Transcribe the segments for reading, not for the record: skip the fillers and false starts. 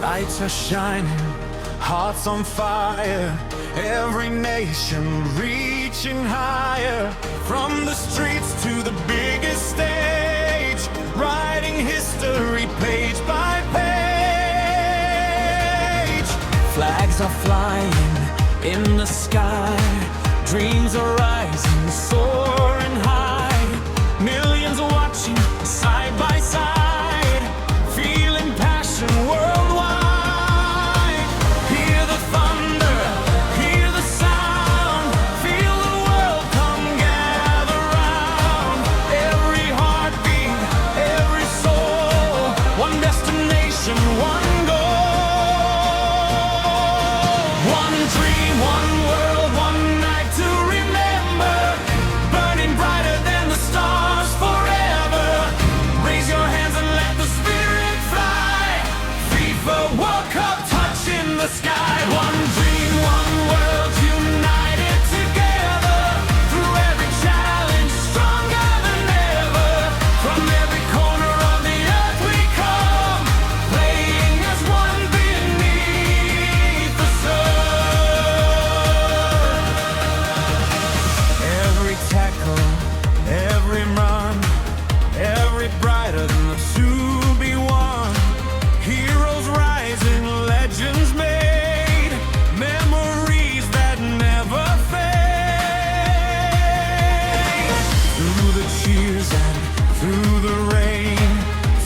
Lights are shining, hearts on fire, every nation reaching higher. From the streets to the biggest stage, writing history page by page. Flags are flying in the sky, dreams are rising, soaring high. Millions are watching side by side, feeling passion worldwide. Hear the thunder, hear the sound, feel the world come gather round. Every heartbeat, every soul, one destination, one goal. One dream, one world, one night to remember, burning brighter than the stars forever. Raise your hands and let the spirit fly. FIFA World Cup touching the sky. One dream, one world, united together. Through every challenge, stronger than ever. From every corner of the earth we come, playing as one beneath the sun. Every tackle, every run, every brighter than the to-be-won. Heroes rising, legends made, memories that never fade. Through the cheers and through the rain,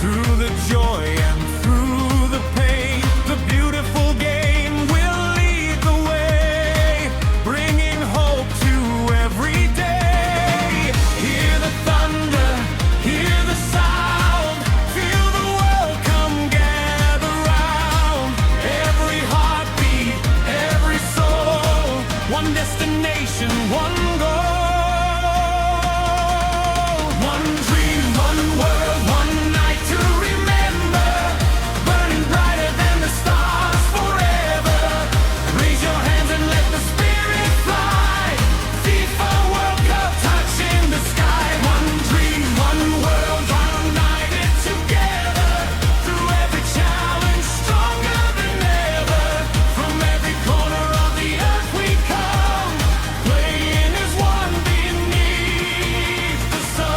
through the joy and through the pain, the beautiful game will lead the way, bringing hope to every day. Hear the thunder, hear the sound, feel the world come gather round. Every heartbeat, every soul, one destination, one goal. One dream, one world, one night to remember, burning brighter than the stars forever. Raise your hands and let the spirit fly. FIFA World Cup touching the sky. One dream, one world, united together. Through every challenge, stronger than ever. From every corner of the earth we come, playing as one beneath the sun.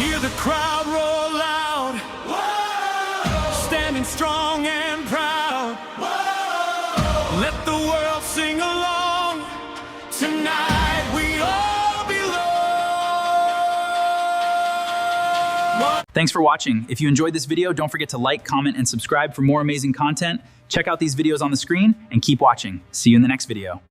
Hear the crowd roar loud, standing strong and proud. Let the world sing along. Tonight we all belong. Thanks for watching. If you enjoyed this video, don't forget to like, comment, and subscribe for more amazing content. Check out these videos on the screen and keep watching. See you in the next video.